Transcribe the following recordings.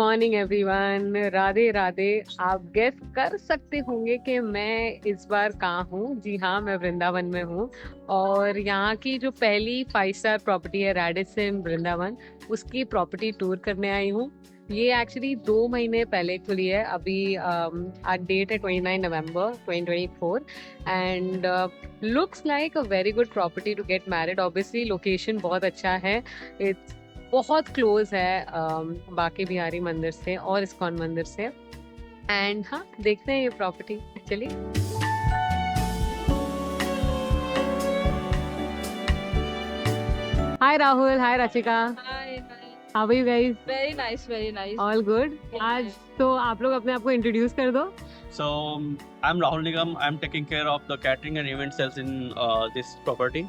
Morning everyone, Radhe Radhe. आप guess कर सकते होंगे कि मैं इस बार कहाँ हूँ। जी हाँ, मैं वृंदावन में हूँ और यहाँ की जो पहली 5 स्टार प्रॉपर्टी है रेडिसन वृंदावन, उसकी प्रॉपर्टी टूर करने आई हूँ। ये एक्चुअली 2 महीने पहले खुली है। अभी आज डेट है 29 नवंबर 2024 and looks like a very good property to get married. Obviously location बहुत अच्छा है। इट्स बहुत क्लोज है बांके बिहारी मंदिर से और इस्कॉन मंदिर से। एंड हाँ, देखते हैं ये प्रॉपर्टी। चलिए। Hi Rahul, hi Rachika, Hi, hi. How are you guys? Very nice, very nice. All good. आज तो आप लोग अपने आप को इंट्रोड्यूस कर दो। So I'm Rahul Nigam. I'm taking care of the catering and event sales in this property.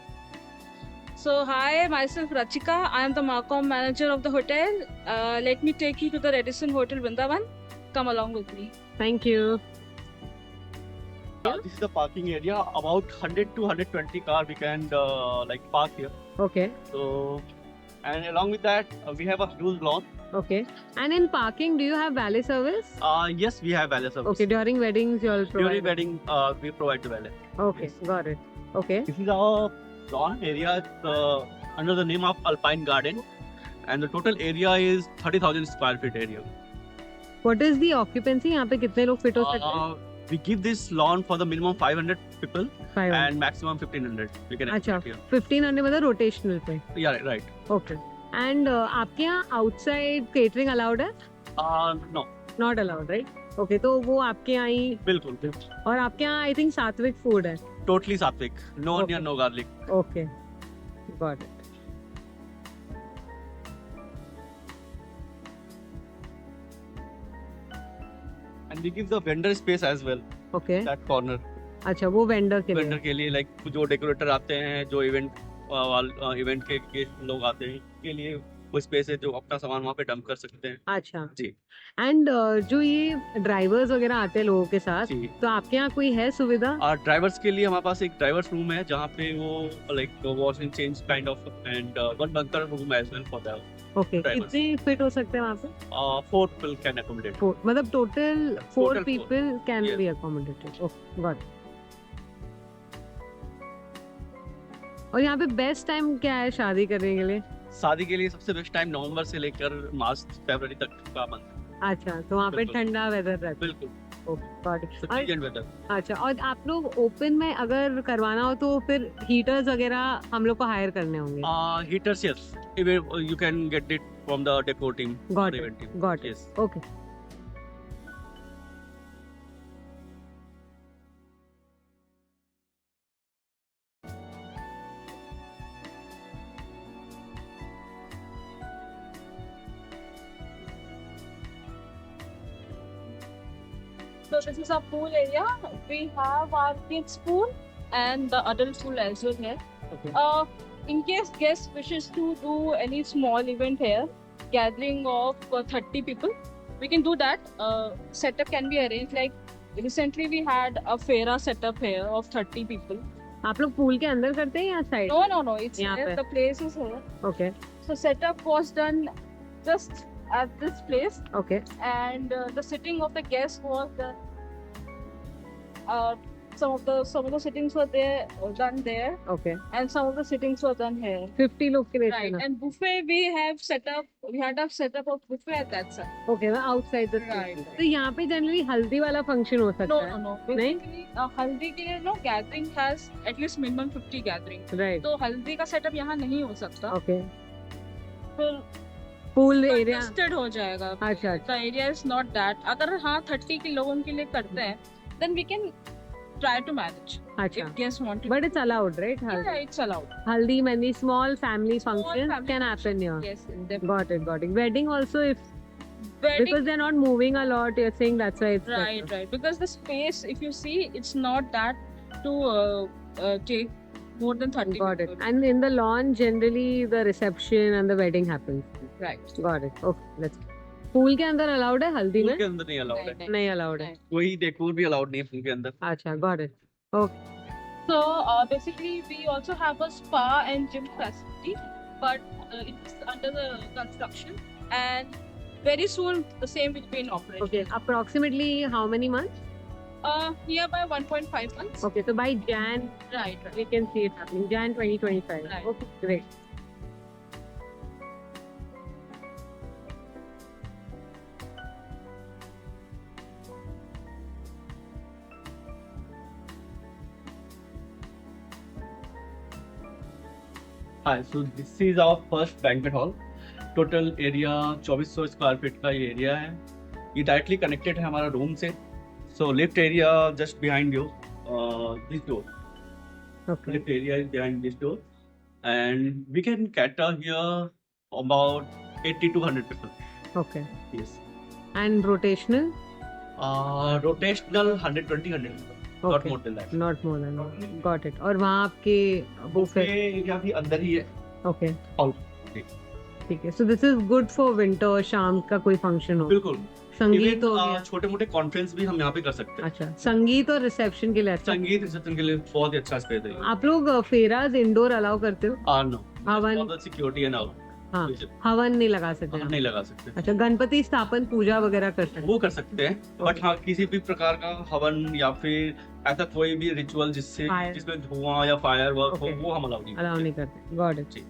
So, hi, myself Rachika. I am the Marcom manager of the hotel. Let me take you to the Radisson Hotel Vrindavan. Come along with me. Thank you. This is the parking area. About 100 to 120 car we can like park here. Okay So and along with that we have a huge lawn. Okay. And in parking do you have valet service? Yes, we have valet service. Okay, during weddings you all During provide? wedding we provide the valet. Okay, got it. Okay This is our lawn area under the name of Alpine Garden, and the total area is 30,000 square feet area. What is the occupancy? यहाँ पे कितने लोग fit हो सकते हैं? We give this lawn for the minimum 500 people 500। and maximum 1500. We can अच्छा, accept here. 1500 मतलब rotational पे। Yeah, right. ओके। एंड आपके यहाँ आउटसाइड केटरिंग अलाउड है? No, not allowed, right? Okay, तो वो आपके यहाँ ही। बिल्कुल बिल्कुल। और आपके यहाँ आई थिंक सात्विक फूड है। Totally sattvic. No Okay. onion, no garlic. Okay, got it. And we give the vendor space as well. Okay, That corner. अच्छा, वो वेंडर के Vendor लिए। के लिए like जो डेकोरेटर आते हैं, जो इवेंट के लोग आते हैं के लिए वो स्पेस है जो अपना सामान वहाँ पे डंप कर सकते हैं। अच्छा। जी। एंड जो ये ड्राइवर्स वगैरह आते हैं लोगों के साथ, जी। तो आपके यहाँ कोई है सुविधा? और ड्राइवर्स के लिए हमारे पास एक ड्राइवर्स रूम है जहाँ पे वो like wash and change kind of and one bunker room as well for that. Okay, drivers. कितने फिट हो सकते हैं वहाँ पे? 4 people can accommodate. मतलब total 4 Total four. People can Yes. Be accommodated. Okay, got. और यहाँ पे बेस्ट टाइम क्या है शादी करने के लिए? शादी के लिए सबसे बेस्ट टाइम नवंबर से लेकर मार्च फरवरी तक का मंथ। अच्छा, तो वहाँ पे बिल्कुल। ठंडा वेदर रहता है। बिल्कुल। Okay, got it. और सीजन वेदर। अच्छा, और आप लोग ओपन में अगर करवाना हो तो फिर हीटर्स वगैरह हम लोग को हायर करने होंगे? Heaters, yes. You can get it from the decor team. Got or it. event team. Got it. Yes. Okay. So, this is our pool area. We have our kids pool and the adult pool as well here. Okay. In case guest wishes to do any small event here, gathering of 30 people, we can do that. Setup can be arranged. Like recently, we had a fera setup here of 30 people. आप लोग pool के अंदर करते हैं या side? No, it's यहाँ here. पे? The place is here. Okay So setup was done just at this place, okay and the sitting of the guests was done. Some of the sittings were there done there, okay. and some of the sittings were done here. 50 लोग के लिए Right, ना? and buffet we have set up. We had a setup of buffet at that side. Okay, ना outside the Right. तो यहाँ पे generally हल्दी वाला फंक्शन हो सकता है? No. नहीं? Basically, haldi के लिए no gathering has at least minimum 50 gathering. Right, तो हल्दी का सेटअप यहाँ नहीं हो सकता. ओके। फिर पूल एरिया। congested हो जाएगा. अच्छा, The area is not that. अगर हाँ 30 के लोगों के लिए करते हैं, then we can try to manage. अच्छा। If guests want to. But it's allowed, right? Yeah, it's allowed. हल्दी mehndi small family function family can happen here. Yes, definitely. Got it. Wedding also, if Wedding, because they're not moving a lot, you're saying that's why it's better. right. Because the space, if you see, it's not that to take more than 30 Got it. people. And in the lawn, generally the reception and the wedding happens. Right. Got it. Okay, let's. Pool के अंदर allowed है हल्दी pool में? के अंदर नहीं allowed है। Right. नहीं अलाउड है। कोई डेकोर भी अलाउड नहीं है पूल के अंदर। अच्छा, got it. Okay. So basically, we also have a spa and gym facility, but it's under the construction. And very soon the same will be in operation. Okay, approximately how many months? Nearby 1.5 months. Okay, so by Jan Right. we can see it happening. Jan 2025. Right. Okay, great. Hi, so this is our first banquet hall. Total area 2400 square feet का ये area है. ये directly connected है हमारा room से. So lift area just behind you, this door. Okay. Lift area is behind this door, and we can cater here about 80 to 100 people. Okay. Yes. And rotational? Rotational 120, 100 people. Not Okay. more than that. Not more than that. Got it. और वहाँ आपके buffet. ये area भी अंदर ही है. Okay. Hall. ठीक है. So this is good for winter. शाम का कोई function हो. बिल्कुल. संगीत हो गया. छोटे मोटे कॉन्फ्रेंस भी हम यहाँ पे कर सकते हैं. अच्छा, संगीत और रिसेप्शन के लिए अच्छा. संगीत रिसेप्शन के लिए बहुत ही अच्छा स्पेस है. आप लोग फेराज इंडोर अलाउ करते हो? नो. हवन सिक्योरिटी है ना. हाँ, हवन नहीं लगा सकते हम आप? नहीं लगा सकते. अच्छा, गणपति स्थापन पूजा वगैरह कर सकते वो कर सकते हैं, बट हाँ किसी भी प्रकार का हवन या फिर ऐसा कोई भी रिचुअल Fire. जिसमें धुआं या फायर वर्क हो, Okay. वो हम अलाउ नहीं अलाउ करते. नहीं करते. Got it. जी.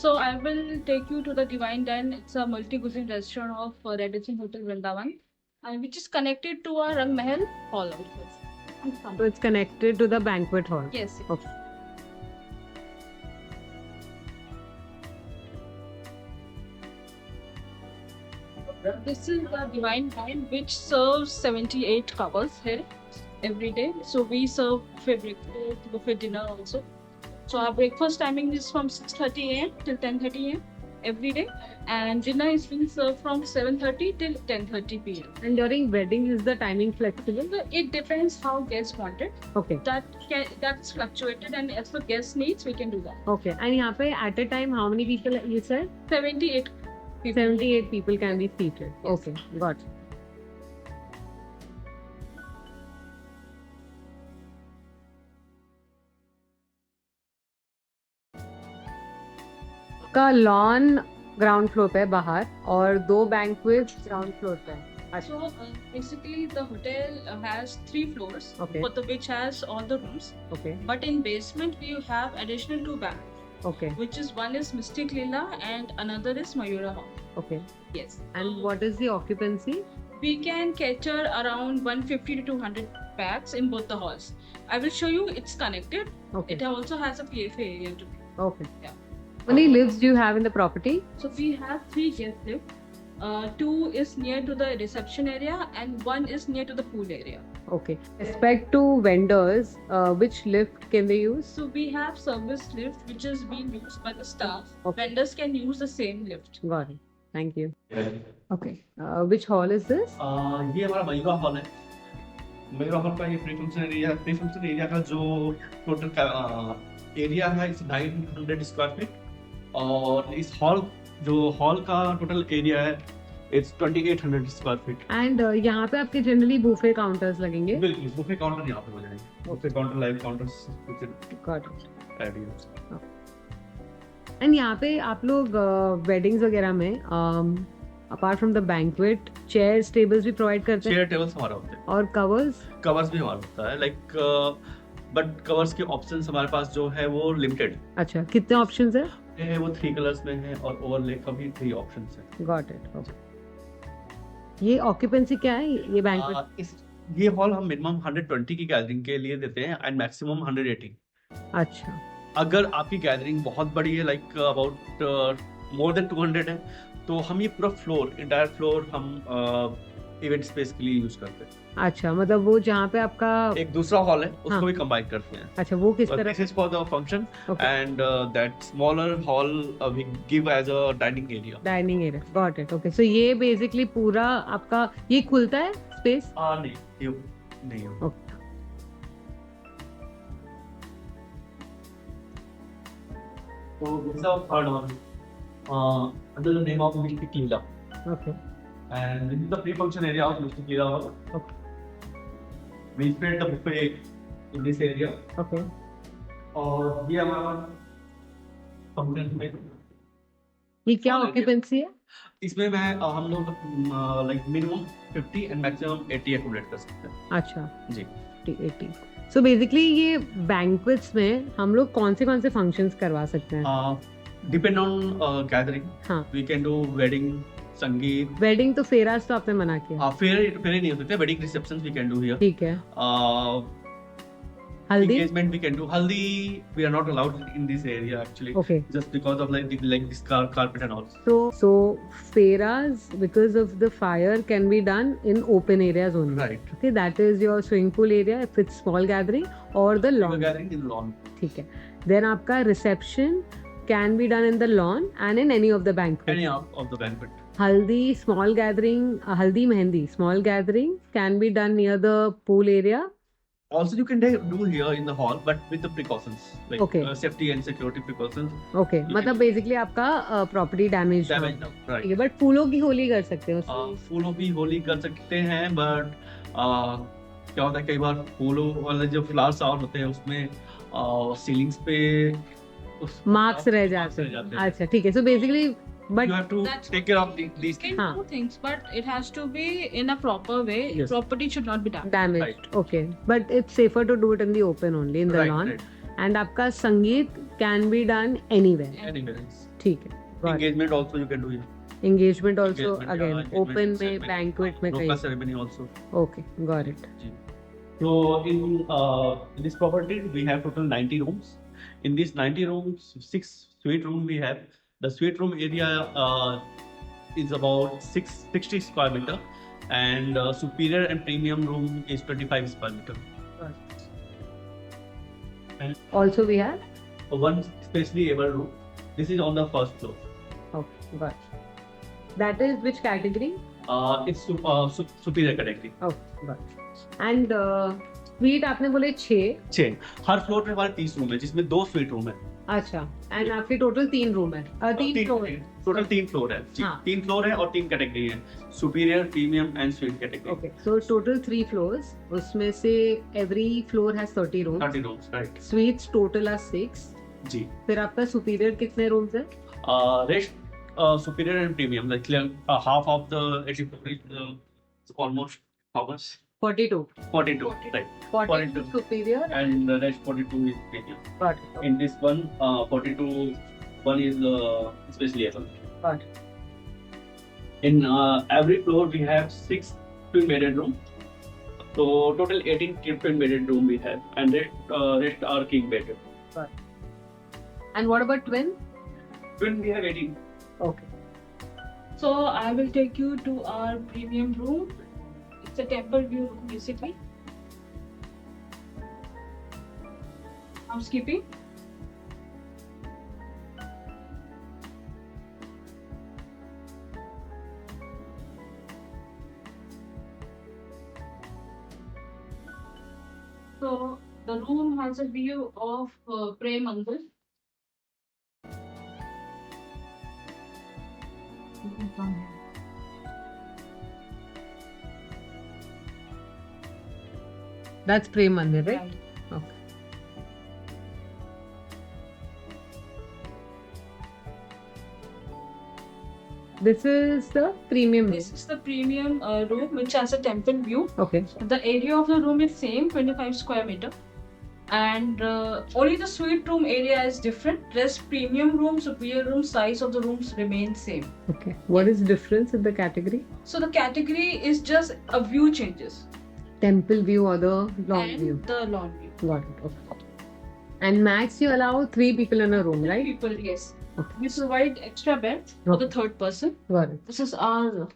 So I will take you to the Divine Den. It's a multi-cuisine restaurant of Radisson Hotel Vrindavan, and which is connected to our Rang Mahal hall also. So it's connected to the banquet hall. Yes. Okay. This is the Divine Den, which serves 78 covers here every day. So we serve buffet breakfast, buffet dinner also. So our breakfast timing is from 6:30 a.m. till 10:30 a.m. every day, and dinner is being served from 7:30 till 10:30 p.m. And during weddings is the timing flexible? So it depends how guests want it. Okay. That's fluctuated, and as per guest needs, we can do that. Okay. And यहाँ पे at a time how many people you said? 78 people. 78 people can be seated. Yes. Okay, got it. का lawn ground floor पे है बाहर और 2 banquet ground floor पे है. अच्छा. So basically, the hotel has 3 floors, Okay. but which has all the rooms. Okay. But in basement, we have additional 2 banks, Okay. which is one is Mystic Leela and another is Mayura Hall. Okay. Yes. And what is the occupancy? We can cater around 150 to 200 packs in both the halls. I will show you. It's connected. Okay. It also has a PFA area too. Okay. Yeah. How many lifts do you have in the property? So we have 3 guest lifts. 2 is near to the reception area and 1 is near to the pool area. Okay. Respect to vendors, which lift can they use? So we have service lift which is being used by the staff. Okay. Vendors can use the same lift. Got it. Thank you. Okay. Which hall is this? ये हमारा Mayura hall है. Mayura hall का ये pre function area का जो total area है इस 900 square feet, और इस हॉल का टोटल एरिया है इट्स 2800 स्क्वायर फीट. And यहाँ पे आपके जनरली बुफे काउंटर्स लगेंगे? बिल्कुल बुफे काउंटर यहाँ पे हो जाएंगे. Buffet counter, live counters Got it. Audience. And यहाँ पे आप लोग वेडिंग्स वगैरह में apart from the banquet chairs tables भी प्रोवाइड करते हैं चेयर टेबल्स हमारा होते हैं. और कवर्स? कवर्स भी हमारा होता है, लाइक बट कवर्स के ऑप्शंस हमारे पास जो है वो लिमिटेड अच्छा, कितने ऑप्शंस है? है. वो 3 कलर्स में है और ओवरले का भी 3 ऑप्शंस है. Got it. ये ऑक्यूपेंसी क्या है ये बैंक्वेट? ये हॉल हम मिनिमम 120 की गैदरिंग के लिए देते हैं एंड मैक्सिमम 180. अच्छा. अगर आपकी गैदरिंग बहुत बड़ी है, लाइक अबाउट मोर देन 200 है, तो हम ये पूरा फ्लोर, इंटायर फ्लोर हम इवेंट स्पेस के लिए यूज करते हैं. अच्छा, मतलब वो जहाँ पे आपका एक दूसरा हॉल है उसको हाँ. भी कंबाइन करते हैं. अच्छा, वो किस तरह? This is for the function, Okay. and that smaller hall we give as a dining area. Dining area. Got it. Okay. So ये बेसिकली पूरा आपका ये खुलता है स्पेस? नहीं, ये नहीं है. Okay. So this is our third hall, under the name of Mystic Leela, okay. and this is the pre-function area of Mystic Leela hall. Okay. We spread the buffet in this area, okay. और ये हमारा function space. ये क्या Small area. Occupancy है? इसमें मैं हम लोग like minimum 50 and maximum 80 accommodate कर सकते हैं अच्छा, जी 80. सो बेसिकली ये बैंक्वेट्स में हम लोग कौन से फंक्शंस करवा सकते हैं? डिपेंड ऑन गैदरिंग हाँ. वी कैन डू वेडिंग संगीत वेडिंग तो फेराज तो आपने मना किया. फेयर नहीं हो सकते wedding reception we can do here ठीक है. हल्दी. engagement we can do haldi we are not allowed in this area actually Okay. just because of like this carpet and all So feras because of the fire can be done in open areas only. right Okay, that is your swimming pool area if it's small gathering or the we are lawn. gathering in lawn ठीक है. Then आपका reception can be done in the lawn and in any of the banquets. any of the banquet Haldi small gathering, haldi mehendi small gathering can be done near the pool area. also you can do here in the hall but with the precautions like Okay. Safety and security precautions Okay, मतलब basically आपका property damage ना damage हो. now right ठीक है, but फूलों की होली कर सकते हो उसमें. फूलों की होली कर सकते हैं बट क्या होता है कई बार फूलों वाले जो फ्लावर्स आउट होते हैं उसमें सीलिंग्स पे मार्क्स रह जाते हैं. अच्छा ठीक है. So basically but you have to That's- take care of these You can हाँ. do things, but it has to be in a proper way. Yes. Property should not be done. damaged. Right. Okay, but it's safer to do it in the open only in the right, lawn. right. And आपका संगीत can be done anywhere. Anyways. ठीक है. Got it. Engagement also you can do here. Engagement also Engagement, again engagement, open में ceremony. banquet में Roka कहीं. ceremony also. Okay, got it. So in this property we have total 90 rooms. In these 90 rooms, 6 suite room we have. The suite room area is about 60 square meter, and superior and premium room is 25 square meter. Also we have. One specially able room. This is on the first floor. Okay, got it. That is which category? It's superior category. Okay, got it. And suite आपने बोले 6. 6 हर floor पे हमारे 30 room है जिसमें 2 suite room है अच्छा. And आपके total 3 room है. 3 फ्लोर है. टोटल 3 फ्लोर है जी, हाँ. 3 फ्लोर है और 3 कैटेगरी है superior premium and sweet category Okay, so total 3 floors. उसमें से every floor has 30 rooms. 30 rooms right Suites total are 6. जी फिर आपका सुपीरियर कितने रूम्स है? Rest superior and premium like half of the 80 almost how much 42. 42 right 42 superior and the rest 42 is premium got it. in this one 42 one is especially able Got it. in every floor we have 6 twin bedded room so total 18 twin bedded room we have and rest are king bedded And what about twin? twin we have 18 Okay. So I will take you to our premium room. It's a temple view room basically. Housekeeping. So the room has a view of Prem Mandir. You can come here. That's Prem Mandir, right? Right. Okay. This is the premium room. This is the premium room which has a temple view. Okay. The area of the room is same, 25 square meter. And only the suite room area is different. Rest premium room, superior room, size of the rooms remain same. Okay. What is difference in the category? So the category is just a view changes. Temple view or the lawn and view? the lawn view. Got it. Okay. And max you allow 3 people in a room, right? People, yes. Okay. We provide extra bed for the third person. Got it. This is our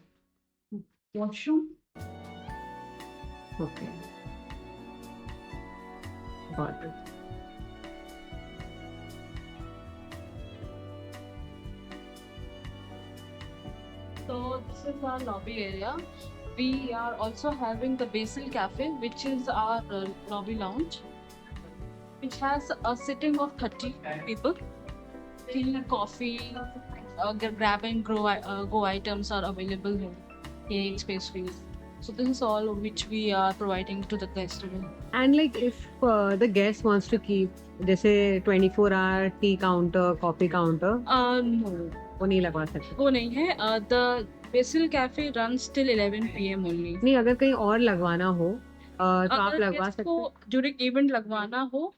washroom. Okay. Got it. So this is our lobby area. We are also having the Basil Cafe, which is our lobby lounge, which has a sitting of 30 people. Tea, coffee, grab and go items are available here. Cakes, pastries. So this is all which we are providing to the guests. And like if the guest wants to keep जैसे 24-hour tea counter, coffee counter, No. वो नहीं लगवा सकते? वो नहीं है. The Basil Cafe runs till 11 p.m. only. नहीं, अगर कहीं और लगवाना हो तो आप अगर लगवा guest सकते को हैं? during event लगवाना हो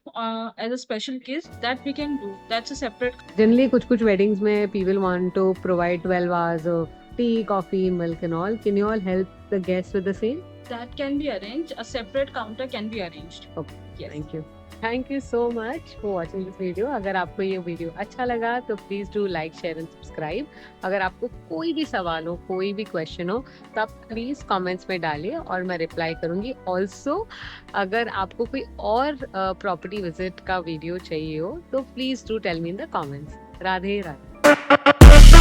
as a special case, that we can do. That's a separate. Generally, कुछ weddings में people want to provide 12 hours of tea, coffee, milk and all. Can you all help the guests with the same? That can be arranged. A separate counter can be arranged. Okay, Yes. thank you. Thank you so much for watching this video. अगर आपको ये video अच्छा लगा तो please do like share and subscribe. अगर आपको कोई भी सवाल हो, कोई भी क्वेश्चन हो तो आप प्लीज़ कमेंट्स में डालिए और मैं रिप्लाई करूँगी. ऑल्सो अगर आपको कोई और प्रॉपर्टी विजिट का वीडियो चाहिए हो तो please do tell me in the comments. Radhe Radhe.